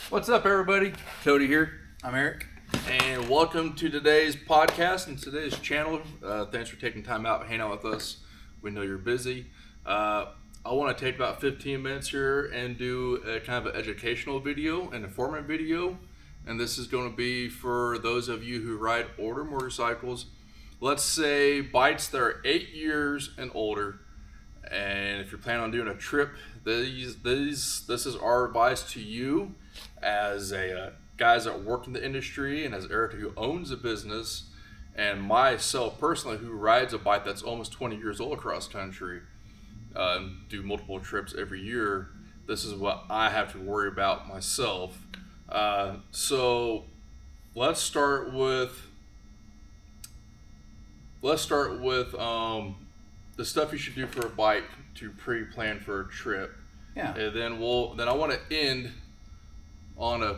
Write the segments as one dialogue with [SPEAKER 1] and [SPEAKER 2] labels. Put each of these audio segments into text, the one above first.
[SPEAKER 1] What's up, everybody? Cody here,
[SPEAKER 2] I'm Eric.
[SPEAKER 1] and welcome to today's podcast and today's channel. Thanks for taking time out, hang out with us. We know you're busy. I want to take about 15 minutes here and do a kind of an educational video, an informative video, and this is going to be for those of you who ride older motorcycles. Let's say bikes that are 8 years and older. And if you're planning on doing a trip, this is our advice to you as a guys that work in the industry, and as Eric who owns a business, and myself personally who rides a bike that's almost 20 years old across country, do multiple trips every year. This is what I have to worry about myself. So let's start with the stuff you should do for a bike to pre-plan for a trip.
[SPEAKER 2] Yeah.
[SPEAKER 1] And then I want to end on a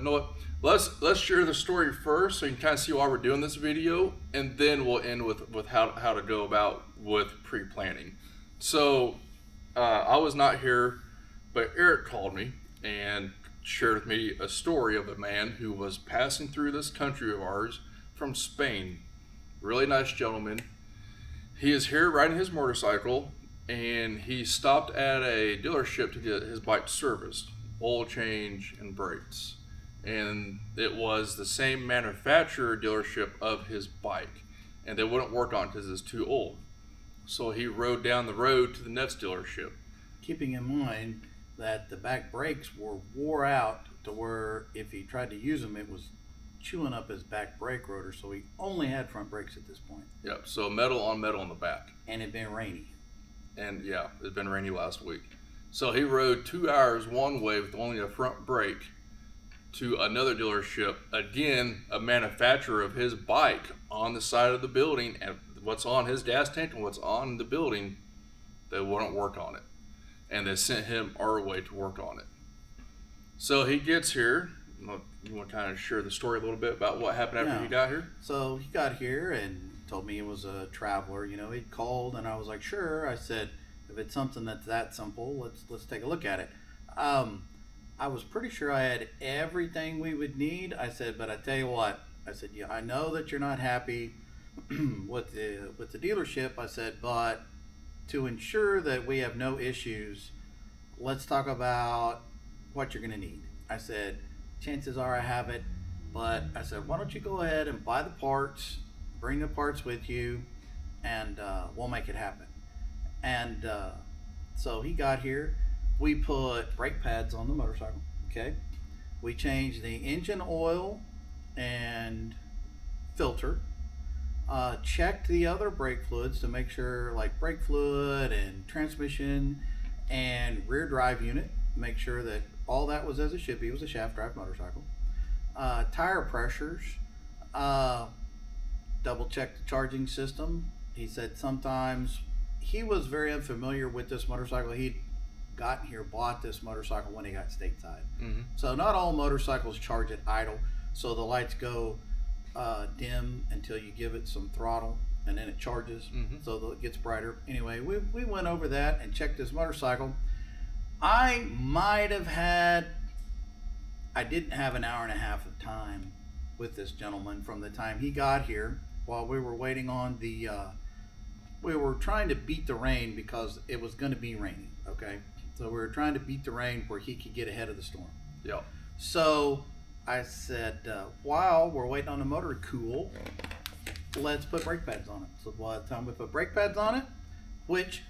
[SPEAKER 1] let's share the story first so you can kind of see why we're doing this video, and then we'll end with how to go about with pre-planning. So I was not here, but Eric called me and shared with me a story of a man who was passing through this country of ours from Spain. Really nice gentleman. He is here riding his motorcycle, and he stopped at a dealership to get his bike serviced, oil change and brakes. And it was the same manufacturer dealership of his bike, and they wouldn't work on it because it's too old. So he rode down the road to the next dealership.
[SPEAKER 2] Keeping in mind that the back brakes were wore out to where if he tried to use them, it was chewing up his back brake rotor, so he only had front brakes at this point.
[SPEAKER 1] Yep, so metal on metal in the back.
[SPEAKER 2] And it'd been rainy.
[SPEAKER 1] And yeah, it's been rainy last week. So he rode 2 hours one way with only a front brake to another dealership, again, a manufacturer of his bike on the side of the building, and what's on his gas tank and what's on the building, they wouldn't work on it. And they sent him our way to work on it. So he gets here. You want to kind of share the story a little bit about what happened after he got here?
[SPEAKER 2] So he got here and told me he was a traveler. You know, he'd called, and I was like, sure. I said, if it's something that's that simple, let's take a look at it. I was pretty sure I had everything we would need. I said, but I tell you what, I said, yeah, I know that you're not happy with the dealership. I said, but to ensure that we have no issues, let's talk about what you're going to need. I said, chances are I have it, but I said, why don't you go ahead and buy the parts, bring the parts with you, and we'll make it happen. And so he got here. We put brake pads on the motorcycle. Okay. We changed the engine oil and filter. Checked the other brake fluids to make sure, like brake fluid and transmission and rear drive unit, make sure that all that was as it should be. It was a shaft drive motorcycle. Tire pressures. Double checked the charging system. He said sometimes he was very unfamiliar with this motorcycle. He'd gotten here, bought this motorcycle when he got stateside.
[SPEAKER 1] Mm-hmm.
[SPEAKER 2] So not all motorcycles charge at idle. So the lights go dim until you give it some throttle, and then it charges, so it gets brighter. Anyway, we went over that and checked this motorcycle. I didn't have an hour and a half of time with this gentleman from the time he got here while we were waiting on we were trying to beat the rain because it was going to be raining, okay? So we were trying to beat the rain where he could get ahead of the storm.
[SPEAKER 1] Yep.
[SPEAKER 2] So I said, while we're waiting on the motor to cool, let's put brake pads on it. So by the time we put brake pads on it, which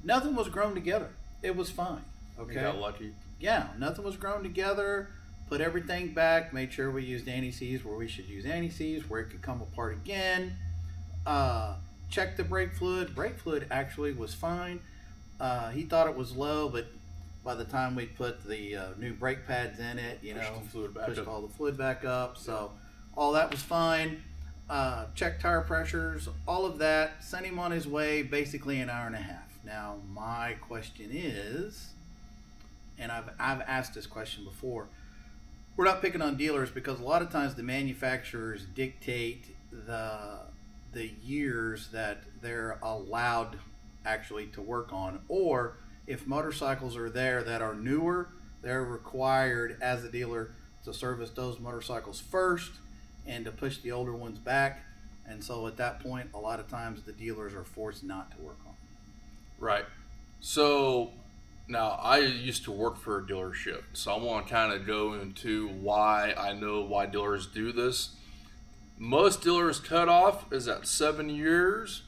[SPEAKER 2] nothing was grown together. It was fine. Okay.
[SPEAKER 1] You got lucky.
[SPEAKER 2] Yeah, nothing was grown together. Put everything back. Made sure we used anti-seize where we should use anti-seize, where it could come apart again. Checked the brake fluid. Brake fluid actually was fine. He thought it was low, but by the time we put the new brake pads in it, pushed all the fluid back up. So all that was fine. Checked tire pressures, all of that. Sent him on his way basically an hour and a half. Now my question is, and I've asked this question before, we're not picking on dealers because a lot of times the manufacturers dictate the years that they're allowed actually to work on, or if motorcycles are there that are newer, they're required as a dealer to service those motorcycles first and to push the older ones back. And so at that point, a lot of times the dealers are forced not to work on them.
[SPEAKER 1] Right. So now I used to work for a dealership, so I want to kind of go into why I know why dealers do this. Most dealers' cutoff is at 7 years.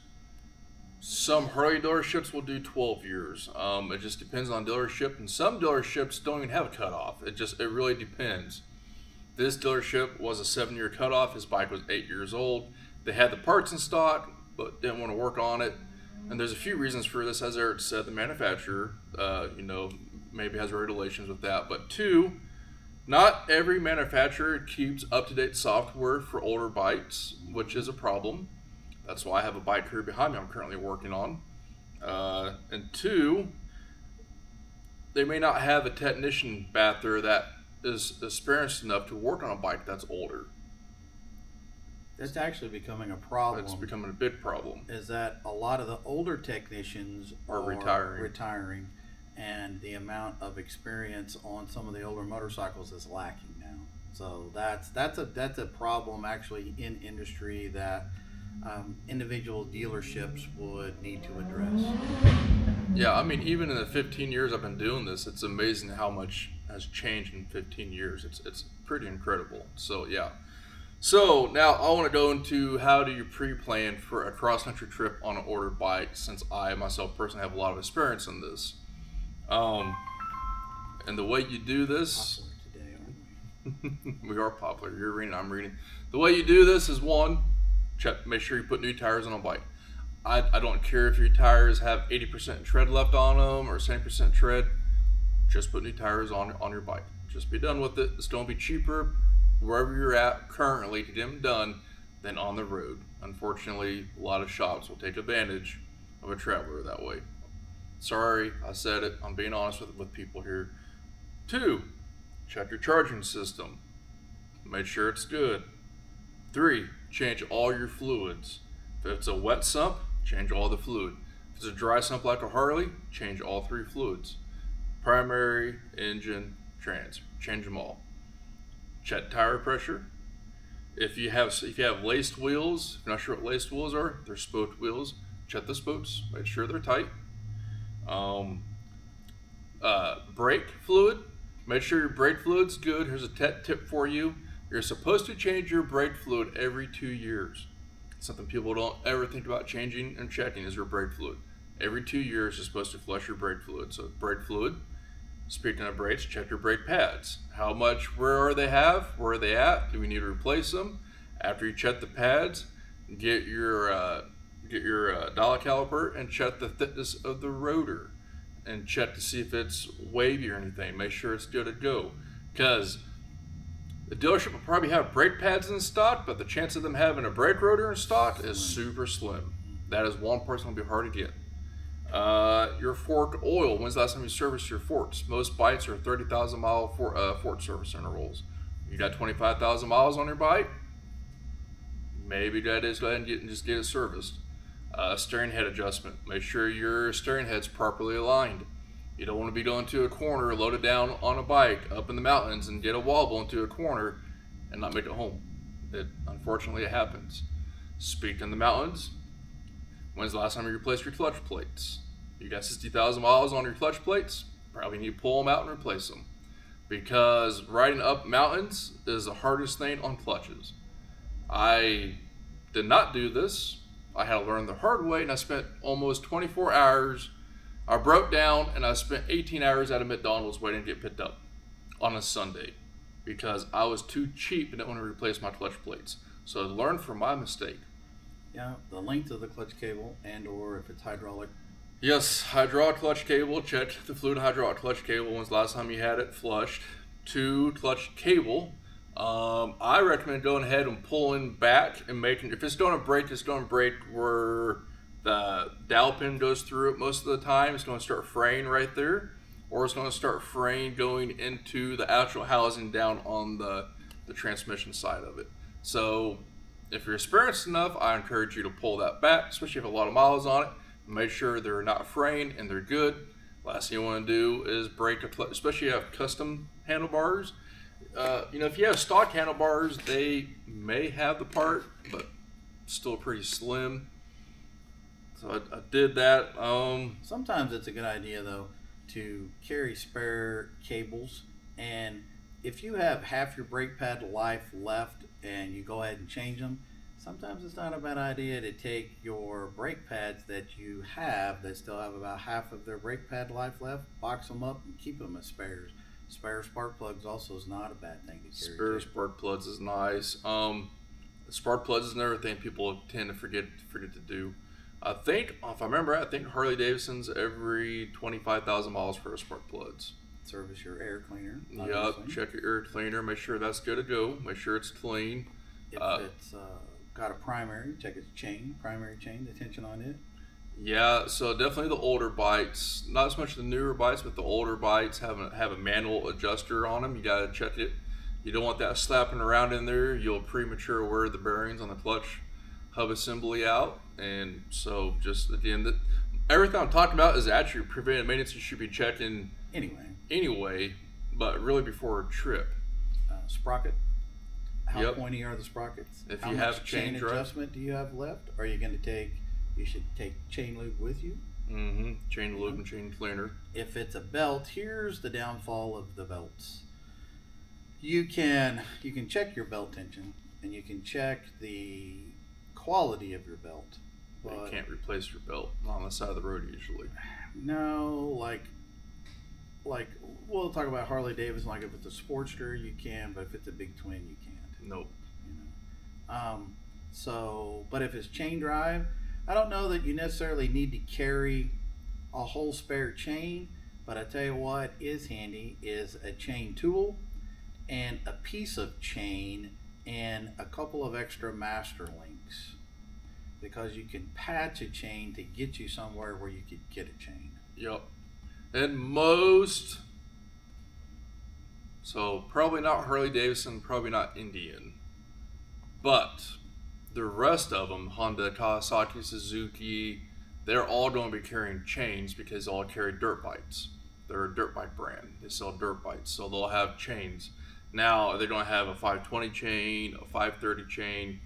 [SPEAKER 1] Some Harley dealerships will do 12 years. It just depends on dealership, and some dealerships don't even have a cutoff. It really depends. This dealership was a 7-year cutoff. His bike was 8 years old. They had the parts in stock, but didn't want to work on it. And there's a few reasons for this. As Eric said, the manufacturer, maybe has regulations with that. But two, not every manufacturer keeps up-to-date software for older bikes, which is a problem. That's why I have a bike here behind me I'm currently working on. And two, they may not have a technician back there that is experienced enough to work on a bike that's older.
[SPEAKER 2] That's actually becoming a problem.
[SPEAKER 1] It's becoming a big problem.
[SPEAKER 2] Is that a lot of the older technicians
[SPEAKER 1] are
[SPEAKER 2] retiring, and the amount of experience on some of the older motorcycles is lacking now. So that's a problem actually in industry that individual dealerships would need to address.
[SPEAKER 1] Yeah, I mean, even in the 15 years I've been doing this, it's amazing how much has changed in 15 years. It's pretty incredible. So yeah. So now I want to go into how do you pre-plan for a cross-country trip on an ordered bike, since I myself personally have a lot of experience in this. And the way you do this,
[SPEAKER 2] Popular today, aren't we?
[SPEAKER 1] we are popular. You're reading, I'm reading. The way you do this is one, make sure you put new tires on a bike. I don't care if your tires have 80% tread left on them or 70% tread. Just put new tires on your bike. Just be done with it. It's going to be cheaper wherever you're at currently to get them done than on the road. Unfortunately, a lot of shops will take advantage of a traveler that way. Sorry, I said it. I'm being honest with people here. Two, check your charging system. Make sure it's good. Three, change all your fluids. If it's a wet sump, change all the fluid. If it's a dry sump like a Harley, change all 3 fluids. Primary, engine, trans. Change them all. Check tire pressure. If you have laced wheels, if you're not sure what laced wheels are, they're spoked wheels. Check the spokes. Make sure they're tight. Brake fluid. Make sure your brake fluid's good. Here's a tip for you. You're supposed to change your brake fluid every 2 years. Something people don't ever think about changing and checking is your brake fluid. Every 2 years, you're supposed to flush your brake fluid. So brake fluid. Speaking of brakes, check your brake pads. How much wear are they have? Where are they at? Do we need to replace them? After you check the pads, get your dial caliper and check the thickness of the rotor, and check to see if it's wavy or anything. Make sure it's good to go, because the dealership will probably have brake pads in stock, but the chance of them having a brake rotor in stock is super slim. That is one person will be hard to get. Your fork oil. When's the last time you serviced your forks? Most bikes are 30,000 mile fork service intervals. You got 25,000 miles on your bike? Maybe that is go ahead and just get it serviced. Steering head adjustment. Make sure your steering head's properly aligned. You don't want to be going to a corner, loaded down on a bike up in the mountains and get a wobble into a corner and not make it home. Unfortunately, it happens. Speaking of the mountains, when's the last time you replaced your clutch plates? You got 60,000 miles on your clutch plates? Probably need to pull them out and replace them. Because riding up mountains is the hardest thing on clutches. I did not do this. I had to learn the hard way, and I spent almost 24 hours. I broke down, and I spent 18 hours at a McDonald's waiting to get picked up on a Sunday because I was too cheap and didn't want to replace my clutch plates. So I learned from my mistake.
[SPEAKER 2] Yeah, the length of the clutch cable, and or if it's hydraulic.
[SPEAKER 1] Yes, hydraulic clutch cable. Check the fluid hydraulic clutch cable. When's the last time you had it flushed? 2, clutch cable. I recommend going ahead and pulling back and making, if it's going to break, it's going to break where the dowel pin goes through it most of the time. It's going to start fraying right there, or it's going to start fraying going into the actual housing down on the transmission side of it. So if you're experienced enough, I encourage you to pull that back, especially if you have a lot of miles on it. Make sure they're not fraying and they're good. Last thing you want to do is break a clutch, especially if you have custom handlebars. If you have stock handlebars, they may have the part, but still pretty slim. So I did that.
[SPEAKER 2] Sometimes it's a good idea though to carry spare cables, and if you have half your brake pad life left and you go ahead and change them, sometimes it's not a bad idea to take your brake pads that you have that still have about half of their brake pad life left, box them up and keep them as spares. Spare spark plugs also is not a bad thing to carry.
[SPEAKER 1] Spare spark plugs is nice. Spark plugs is another thing people tend to forget to do. I think, if I remember, I think Harley Davidson's every 25,000 miles for spark plugs.
[SPEAKER 2] Service your air cleaner.
[SPEAKER 1] Yep, check your air cleaner, make sure that's good to go, make sure it's clean.
[SPEAKER 2] If it's got a primary, check its chain, primary chain, the tension on it.
[SPEAKER 1] Yeah, so definitely the older bikes, not as much the newer bikes, but the older bikes have a manual adjuster on them. You got to check it. You don't want that slapping around in there. You'll premature wear the bearings on the clutch hub assembly out. And so just at the end, everything I'm talking about is actually preventive maintenance you should be checking anyway, but really before a trip.
[SPEAKER 2] Sprocket. How pointy are the sprockets?
[SPEAKER 1] If
[SPEAKER 2] How
[SPEAKER 1] you
[SPEAKER 2] much
[SPEAKER 1] have
[SPEAKER 2] chain adjustment do you have left? Are you going to take? You should take chain lube with you.
[SPEAKER 1] Mm-hmm. Chain lube and chain cleaner.
[SPEAKER 2] If it's a belt, here's the downfall of the belts. You can check your belt tension and you can check the quality of your belt.
[SPEAKER 1] But you can't replace your belt on the side of the road usually.
[SPEAKER 2] No, like we'll talk about Harley Davidson. Like if it's a Sportster, you can, but if it's a big twin, you can't.
[SPEAKER 1] Nope.
[SPEAKER 2] But if it's chain drive, I don't know that you necessarily need to carry a whole spare chain, but I tell you what is handy is a chain tool and a piece of chain and a couple of extra master links, because you can patch a chain to get you somewhere where you could get a chain.
[SPEAKER 1] Yep. And so probably not Harley Davidson, probably not Indian, but the rest of them, Honda, Kawasaki, Suzuki, they're all going to be carrying chains because they all carry dirt bikes. They're a dirt bike brand. They sell dirt bikes, so they'll have chains. Now, are they going to have a 520 chain, a 530 chain?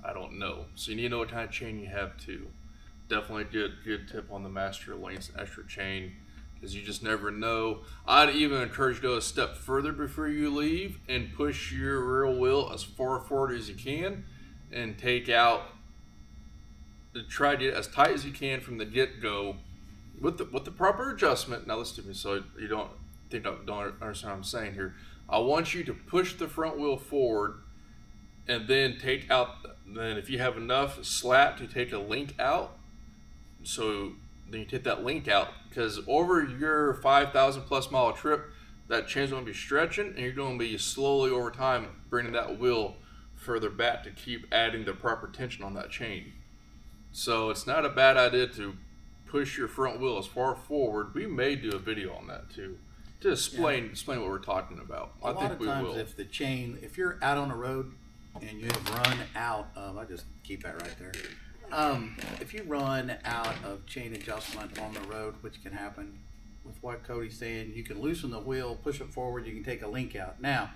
[SPEAKER 1] I don't know. So you need to know what kind of chain you have too. Definitely good tip on the master links and extra chain, because you just never know. I'd even encourage you to go a step further before you leave and push your rear wheel as far forward as you can and try to get as tight as you can from the get-go with the proper adjustment. Now listen to me so you don't understand what I'm saying here. I want you to push the front wheel forward and then then if you have enough slack to take a link out, so then you take that link out, because over your 5,000 plus mile trip, that chain's going to be stretching and you're going to be slowly over time bringing that wheel further back to keep adding the proper tension on that chain. So it's not a bad idea to push your front wheel as far forward. We may do a video on that too, to explain what we're talking about.
[SPEAKER 2] A lot of times if you're out on the road and you have run out of, I just keep that right there. If you run out of chain adjustment on the road, which can happen with what Cody's saying, you can loosen the wheel, push it forward, you can take a link out. Now,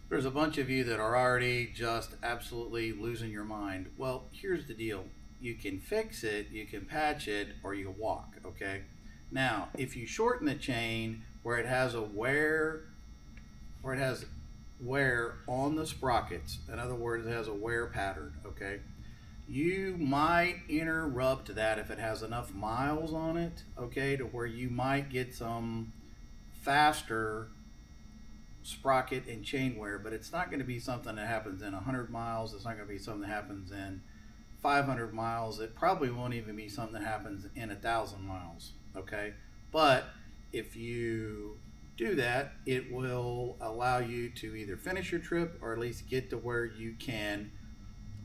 [SPEAKER 2] there's a bunch of you that are already just absolutely losing your mind. Well, here's the deal. You can fix it, you can patch it, or you can walk, okay? Now, if you shorten the chain where it has wear on the sprockets, in other words, it has a wear pattern, okay? You might interrupt that if it has enough miles on it, okay, to where you might get some faster sprocket and chain wear, but it's not going to be something that happens in 100 miles. It's not going to be something that happens in 500 miles. It probably won't even be something that happens in 1,000 miles, okay? But if you do that, it will allow you to either finish your trip or at least get to where you can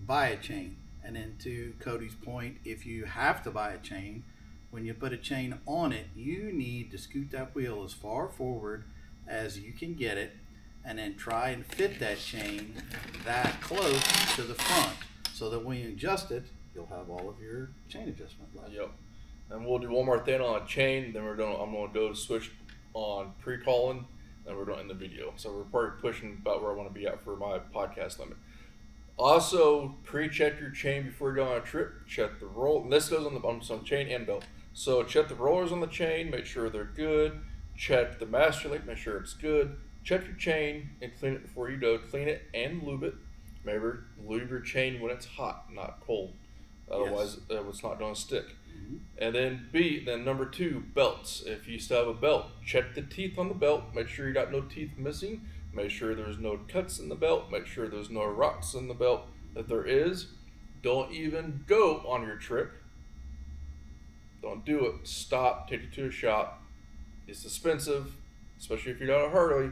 [SPEAKER 2] buy a chain. And then to Cody's point, if you have to buy a chain, when you put a chain on it, you need to scoot that wheel as far forward as you can get it, and then try and fit that chain that close to the front, so that when you adjust it, you'll have all of your chain adjustment left.
[SPEAKER 1] Yep. And we'll do one more thing on a chain, then I'm going to go switch on pre-calling. and we're going to end the video. So we're probably pushing about where I want to be at for my podcast limit. Also, pre-check your chain before you go on a trip. Check the roll. And this goes on chain and belt. So check the rollers on the chain, make sure they're good. Check the master link, make sure it's good. Check your chain and clean it before you go. Clean it and lube it. Remember, lube your chain when it's hot, not cold. Otherwise, it's not going to stick. Mm-hmm. And then number 2, belts. If you still have a belt, check the teeth on the belt. Make sure you got no teeth missing. Make sure there's no cuts in the belt. Make sure there's no rocks in the belt. If there is, don't even go on your trip. Don't do it. Stop. Take it to a shop. It's expensive, especially if you're on a Harley,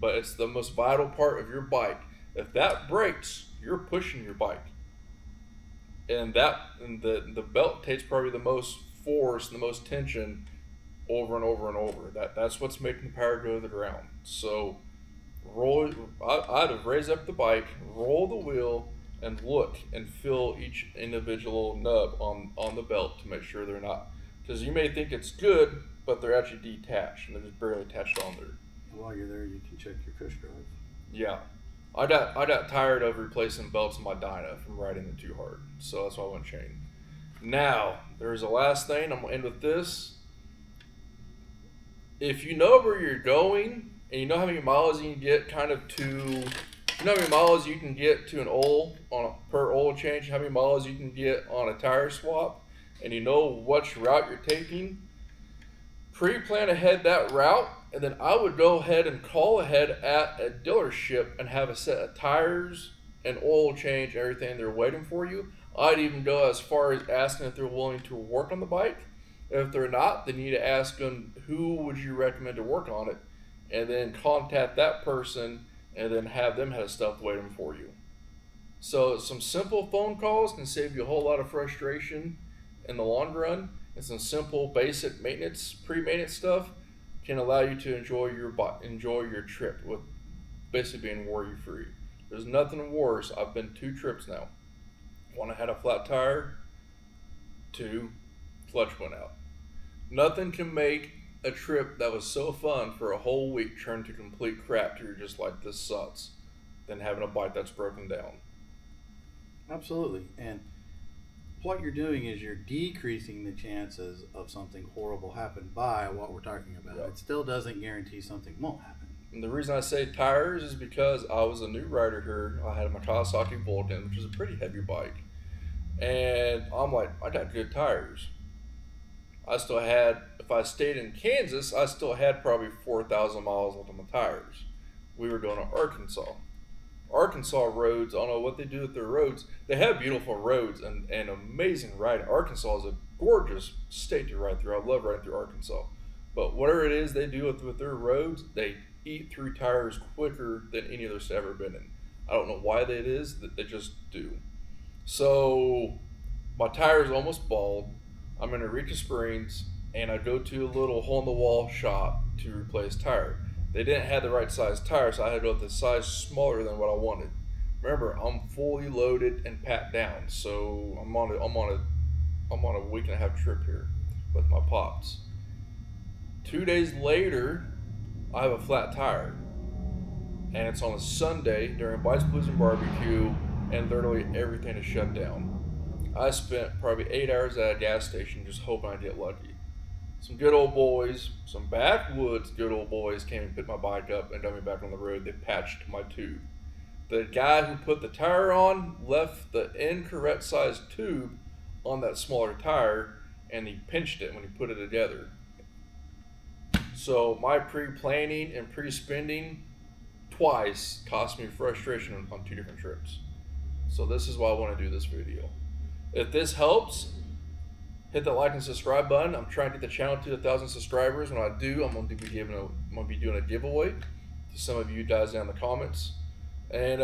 [SPEAKER 1] but it's the most vital part of your bike. If that breaks, you're pushing your bike. And the belt takes probably the most force, the most tension over and over and over. That's what's making the power go to the ground. So I'd have raised up the bike, roll the wheel, and look and feel each individual nub on the belt to make sure they're not. Because you may think it's good, but they're actually detached and they're just barely attached on there.
[SPEAKER 2] While you're there, you can check your cush drive.
[SPEAKER 1] Yeah. I got tired of replacing belts in my Dyna from riding it too hard. So that's why I went chain. Now, there's a last thing. I'm going to end with this. If you know where you're going and you know how many miles you can get to an oil per oil change, how many miles you can get on a tire swap, and you know which route you're taking, pre-plan ahead that route, and then I would go ahead and call ahead at a dealership and have a set of tires and oil change, everything they're waiting for you. I'd even go as far as asking if they're willing to work on the bike. If they're not, then you need to ask them, who would you recommend to work on it? And then contact that person and then have them have stuff waiting for you. So some simple phone calls can save you a whole lot of frustration in the long run. And some simple basic pre-maintenance stuff can allow you to enjoy your trip with basically being worry-free. There's nothing worse. I've been 2 trips now. 1, I had a flat tire. 2, clutch went out. Nothing can make a trip that was so fun for a whole week turn to complete crap to you're just like, this sucks, than having a bike that's broken down.
[SPEAKER 2] Absolutely. And what you're doing is you're decreasing the chances of something horrible happen by what we're talking about. Yep. It still doesn't guarantee something won't happen.
[SPEAKER 1] And the reason I say tires is because I was a new rider here. I had my Kawasaki Vulcan, which is a pretty heavy bike. And I'm like, I got good tires. If I stayed in Kansas, I still had probably 4,000 miles left on my tires. We were going to Arkansas. Arkansas roads, I don't know what they do with their roads. They have beautiful roads and amazing riding. Arkansas is a gorgeous state to ride through. I love riding through Arkansas. But whatever it is they do with their roads, they eat through tires quicker than any other state I've ever been in. I don't know why that is, that they just do. So my tire's almost bald. I'm in Eureka Springs, and I go to a little hole-in-the-wall shop to replace tire. They didn't have the right size tire, so I had to go with the size smaller than what I wanted. Remember, I'm fully loaded and packed down, so I'm on a week and a half trip here with my pops. 2 days later, I have a flat tire, and it's on a Sunday during Bites, Blues, and Barbecue, and literally everything is shut down. I spent probably 8 hours at a gas station just hoping I'd get lucky. Some good old boys, some backwoods good old boys came and picked my bike up and got me back on the road. They patched my tube. The guy who put the tire on left the incorrect size tube on that smaller tire, and he pinched it when he put it together. So my pre-planning and pre-spending twice cost me frustration on 2 different trips. So this is why I want to do this video. If this helps, hit that like and subscribe button. I'm trying to get the channel to 1,000 subscribers. When I do, I'm going to be doing a giveaway to some of you guys down in the comments. And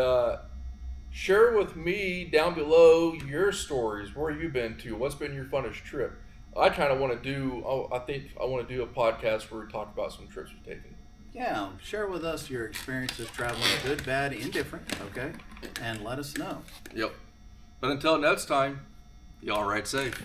[SPEAKER 1] share with me down below your stories. Where you've been to? What's been your funnest trip? I kind of want to do. I think I want to do a podcast where we talk about some trips we've taken.
[SPEAKER 2] Yeah, share with us your experiences traveling, good, bad, indifferent. Okay, and let us know.
[SPEAKER 1] Yep. But until next time, y'all ride safe.